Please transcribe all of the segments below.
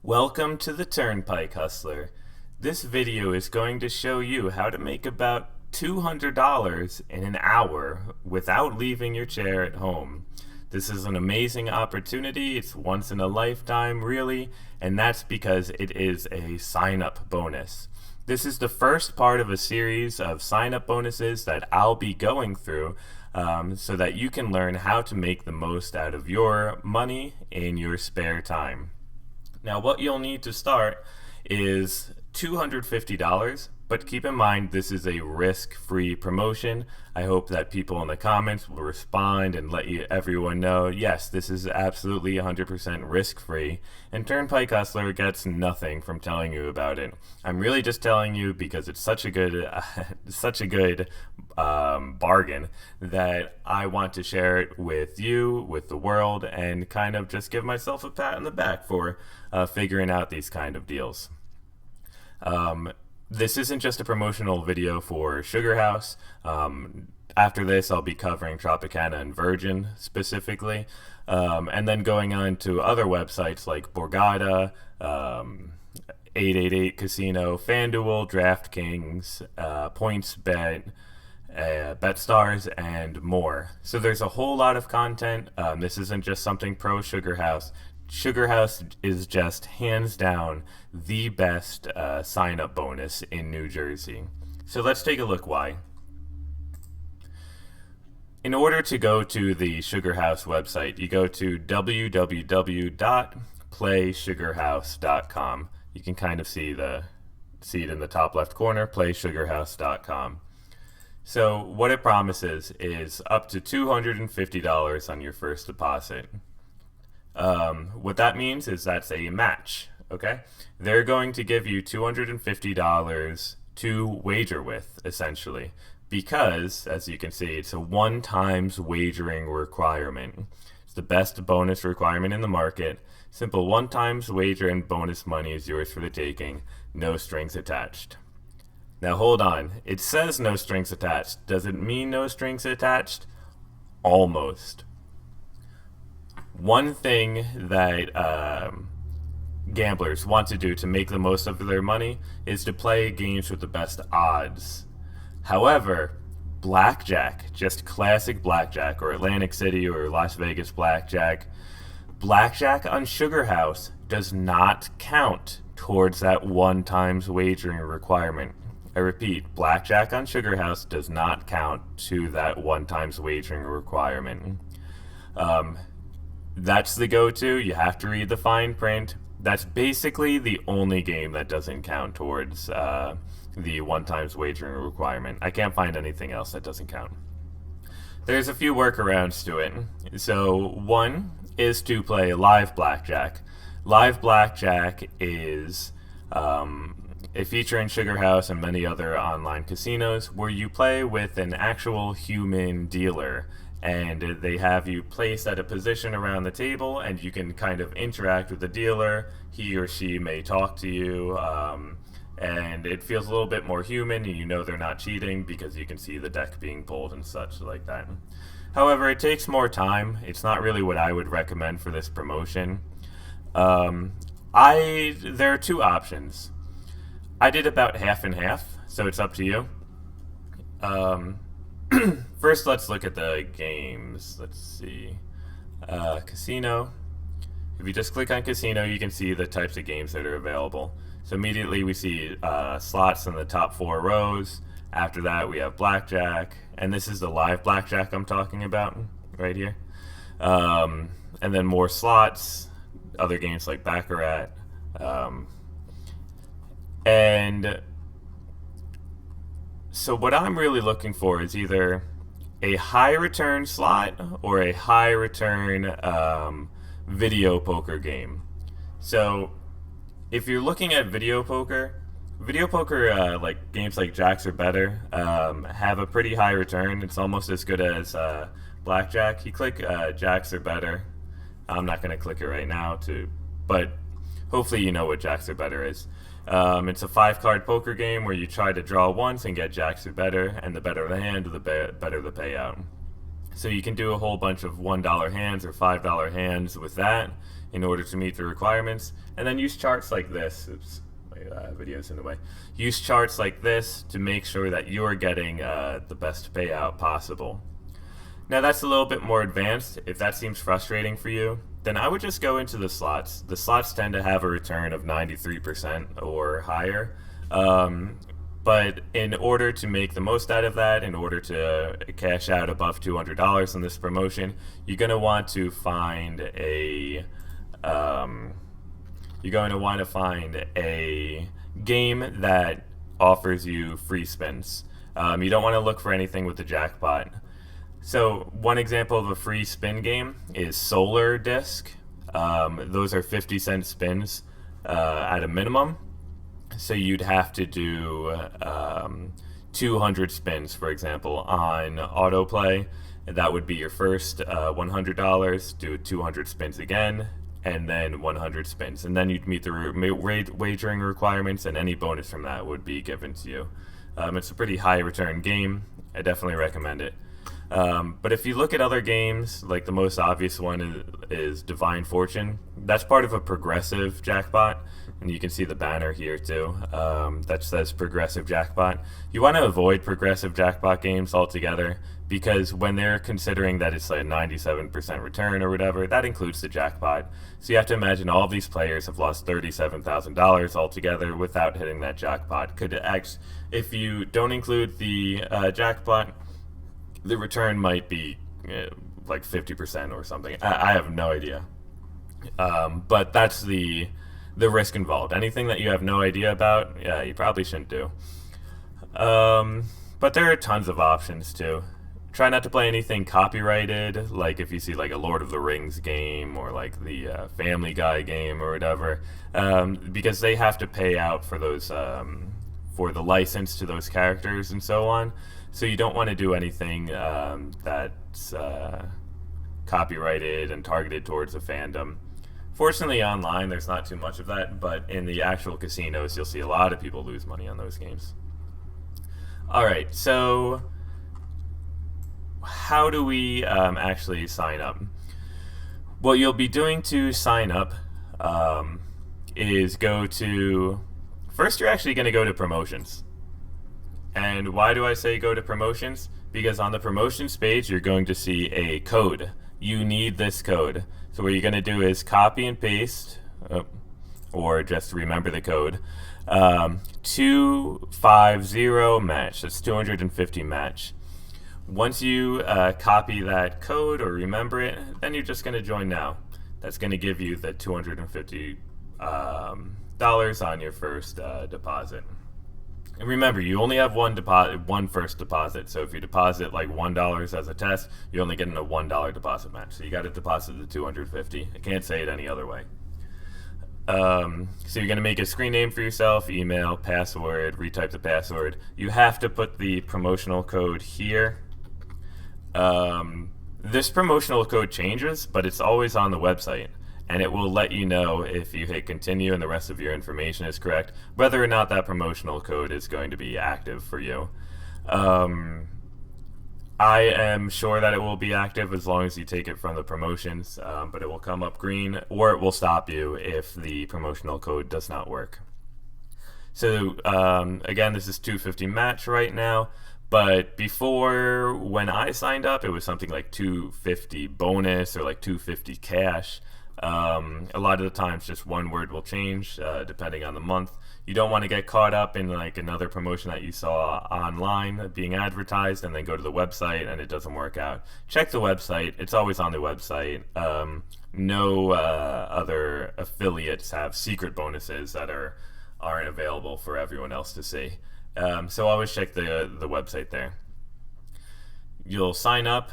Welcome to the Turnpike Hustler. This video is going to show you how to make about $200 in an hour without leaving your chair at home. This is an amazing opportunity. It's once in a lifetime, really, and that's because it is a sign-up bonus. This is the first part of a series of sign-up bonuses that I'll be going through so that you can learn how to make the most out of your money in your spare time. Now, what you'll need to start is $250, but keep in mind this is a risk-free promotion. I hope that people in the comments will respond and let everyone know, yes, this is absolutely 100% risk-free, and Turnpike Hustler gets nothing from telling you about it. I'm really just telling you because it's such a good bargain that I want to share it with you, with the world, and kind of just give myself a pat on the back for figuring out these kind of deals. This isn't just a promotional video for Sugarhouse. After this, I'll be covering Tropicana and Virgin specifically, and then going on to other websites like Borgata, 888 Casino, FanDuel, DraftKings, PointsBet, BetStars, and more. So there's a whole lot of content. This isn't just something pro Sugarhouse. Sugarhouse is just hands down the best sign-up bonus in New Jersey. So let's take a look why. In order to go to the Sugarhouse website, you go to www.playsugarhouse.com. You can kind of see it in the top left corner, playsugarhouse.com. So what it promises is up to $250 on your first deposit. What that means is that's a match, okay? They're going to give you $250 to wager with, essentially, because, as you can see, it's a one-time wagering requirement. It's the best bonus requirement in the market. Simple one-time wager and bonus money is yours for the taking, no strings attached. Now hold on, it says no strings attached. Does it mean no strings attached? Almost. One thing that gamblers want to do to make the most of their money is to play games with the best odds. However, blackjack, just classic blackjack, or Atlantic City or Las Vegas blackjack on Sugarhouse does not count towards that one-time wagering requirement. I repeat, blackjack on Sugarhouse does not count to that one-time wagering requirement. That's the go-to. You have to read the fine print. That's basically the only game that doesn't count towards the one-time wagering requirement. I can't find anything else that doesn't count. There's a few workarounds to it. So one is to play live blackjack. Live blackjack is a feature in Sugarhouse and many other online casinos where you play with an actual human dealer, and they have you placed at a position around the table, and you can kind of interact with the dealer. He or she may talk to you, and it feels a little bit more human, and you know they're not cheating because you can see the deck being pulled and such like that. However, it takes more time. It's not really what I would recommend for this promotion. There are two options. I did about half and half, so it's up to you. First, let's look at the games. Let's see. Casino. If you just click on Casino, you can see the types of games that are available. So immediately we see slots in the top 4 rows. After that, we have blackjack. And this is the live blackjack I'm talking about right here. And then more slots. Other games like Baccarat. And so what I'm really looking for is either a high return slot or a high return video poker game. So if you're looking at video poker like games like Jacks or Better have a pretty high return. It's almost as good as blackjack. You click Jacks or Better. I'm not going to click it right now, but hopefully you know what Jacks or Better is. It's a 5-card poker game where you try to draw once and get Jacks or Better, and the better the hand, the better the payout. So you can do a whole bunch of $1 hands or $5 hands with that in order to meet the requirements, and then use charts like this. Oops, my video's in the way. Use charts like this to make sure that you're getting the best payout possible. Now that's a little bit more advanced. If that seems frustrating for you, then I would just go into the slots. The slots tend to have a return of 93% or higher. But in order to make the most out of that, in order to cash out above $200 in this promotion, you're going to want to find a game that offers you free spins. You don't want to look for anything with the jackpot. So one example of a free spin game is Solar Disc. Those are 50-cent spins at a minimum. So you'd have to do 200 spins, for example, on autoplay. That would be your first $100. Do 200 spins again, and then 100 spins. And then you'd meet the wagering requirements, and any bonus from that would be given to you. It's a pretty high return game. I definitely recommend it. But if you look at other games, like the most obvious one is Divine Fortune. That's part of a progressive jackpot, and you can see the banner here too. That says progressive jackpot. You want to avoid progressive jackpot games altogether, because when they're considering that it's like a 97% return or whatever, that includes the jackpot. So you have to imagine all of these players have lost $37,000 altogether without hitting that jackpot. If you don't include the jackpot, the return might be like 50% or something. I have no idea. But that's the risk involved. Anything that you have no idea about, yeah, you probably shouldn't do. But there are tons of options too. Try not to play anything copyrighted, like if you see like a Lord of the Rings game or like the Family Guy game or whatever, because they have to pay out for those for the license to those characters and so on. So you don't want to do anything that's copyrighted and targeted towards a fandom. Fortunately, online there's not too much of that, but in the actual casinos you'll see a lot of people lose money on those games. Alright, so how do we actually sign up? What you'll be doing to sign up is first you're actually going to go to promotions. And why do I say go to promotions? Because on the promotions page, you're going to see a code. You need this code. So what you're going to do is copy and paste, or just remember the code, 250 match. That's 250 match. Once you copy that code or remember it, then you're just going to join now. That's going to give you the $250 on your first deposit. And remember, you only have one first deposit. So if you deposit like $1 as a test, you're only getting a $1 deposit match. So you got to deposit the $250. I can't say it any other way. So you're going to make a screen name for yourself, email, password, retype the password. You have to put the promotional code here. This promotional code changes, but it's always on the website. And it will let you know if you hit continue and the rest of your information is correct, whether or not that promotional code is going to be active for you. I am sure that it will be active as long as you take it from the promotions, but it will come up green, or it will stop you if the promotional code does not work. So again, this is 250 match right now, but before, when I signed up, it was something like 250 bonus or like 250 cash. A lot of the times just one word will change depending on the month. You don't want to get caught up in like another promotion that you saw online being advertised and then go to the website and it doesn't work out. Check the website. It's always on the website. No other affiliates have secret bonuses that aren't available for everyone else to see. So always check the website there. You'll sign up.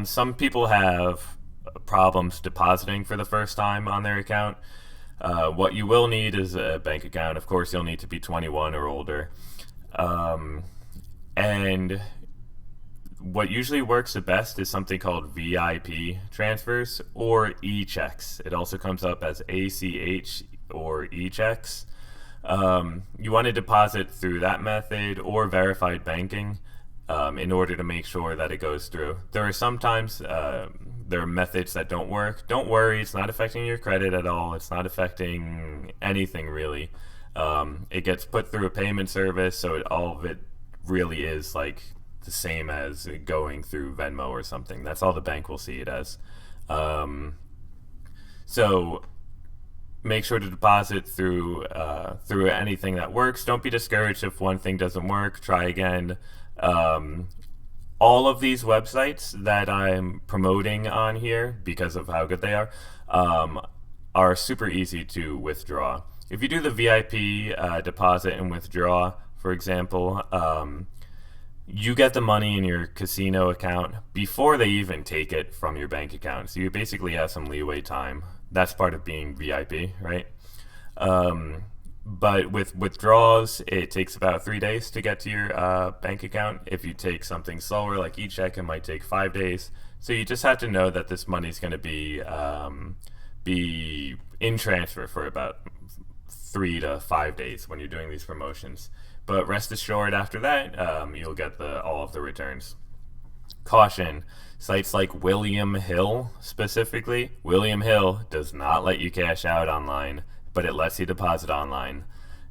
Some people have problems depositing for the first time on their account. What you will need is a bank account. Of course, you'll need to be 21 or older. And what usually works the best is something called VIP transfers or e-checks. It also comes up as ACH or e-checks. You want to deposit through that method or verified banking. in order to make sure that it goes through. There are sometimes there are methods that don't work. Don't worry, it's not affecting your credit at all. It's not affecting anything really. It gets put through a payment service, so all of it really is like the same as going through Venmo or something. That's all the bank will see it as. So make sure to deposit through anything that works. Don't be discouraged if one thing doesn't work. Try again. All of these websites that I'm promoting on here, because of how good they are super easy to withdraw. If you do the VIP deposit and withdraw, for example, you get the money in your casino account before they even take it from your bank account. So you basically have some leeway time. That's part of being VIP, right? But with withdrawals, it takes about 3 days to get to your bank account. If you take something slower, like e-check, it might take 5 days. So you just have to know that this money is going to be in transfer for about 3 to 5 days when you're doing these promotions. But rest assured, after that, you'll get all of the returns. Caution, sites like William Hill specifically, William Hill does not let you cash out online, but it lets you deposit online.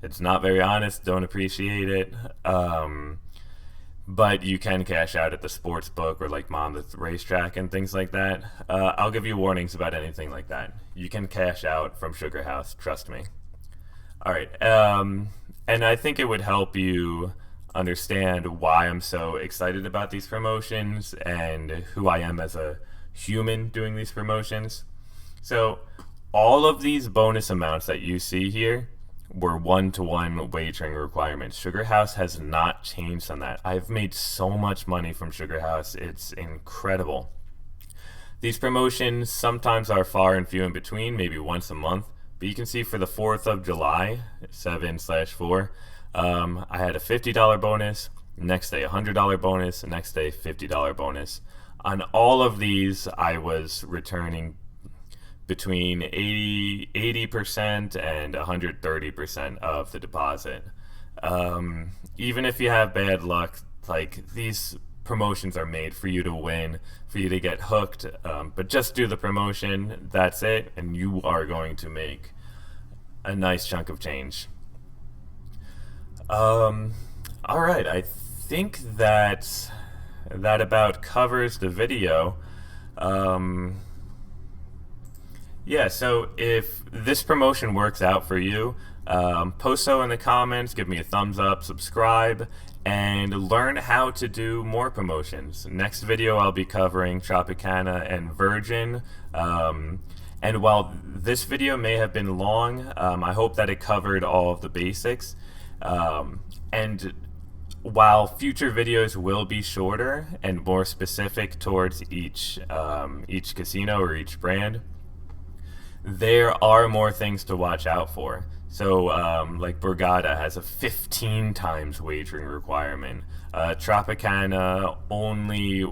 It's not very honest, don't appreciate it, but you can cash out at the sports book or like Monmouth Racetrack and things like that. I'll give you warnings about anything like that. You can cash out from Sugarhouse, trust me. Alright, and I think it would help you understand why I'm so excited about these promotions and who I am as a human doing these promotions. So all of these bonus amounts that you see here were one-to-one wagering requirements. Sugarhouse has not changed on that. I've made so much money from Sugarhouse, it's incredible. These promotions sometimes are far and few in between, maybe once a month. But you can see for the 4th of July, 7/4, I had a $50 bonus, next day $100 bonus, next day $50 bonus. On all of these, I was returning between 80% and 130% of the deposit. Even if you have bad luck, like these promotions are made for you to win, for you to get hooked, but just do the promotion, that's it, and you are going to make a nice chunk of change. Alright, I think that about covers the video. Yeah, so if this promotion works out for you, post so in the comments, give me a thumbs up, subscribe, and learn how to do more promotions. Next video I'll be covering Tropicana and Virgin. And while this video may have been long, I hope that it covered all of the basics. And while future videos will be shorter and more specific towards each casino or each brand, there are more things to watch out for. So like Borgata has a 15 times wagering requirement. Tropicana only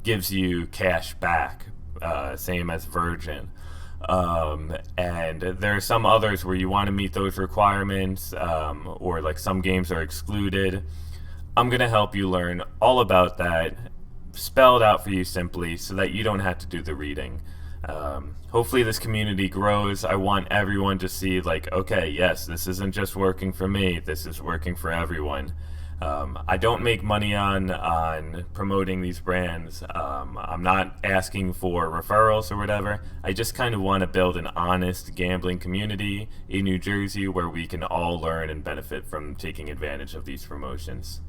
gives you cash back, same as Virgin. And there are some others where you want to meet those requirements, or like some games are excluded. I'm going to help you learn all about that, spelled out for you simply, so that you don't have to do the reading. Hopefully this community grows. I want everyone to see, like, okay, yes, this isn't just working for me, this is working for everyone. I don't make money on promoting these brands. I'm not asking for referrals or whatever. I just kind of want to build an honest gambling community in New Jersey where we can all learn and benefit from taking advantage of these promotions.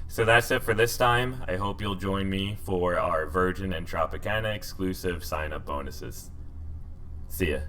So that's it for this time. I hope you'll join me for our Virgin and Tropicana exclusive sign-up bonuses. See ya.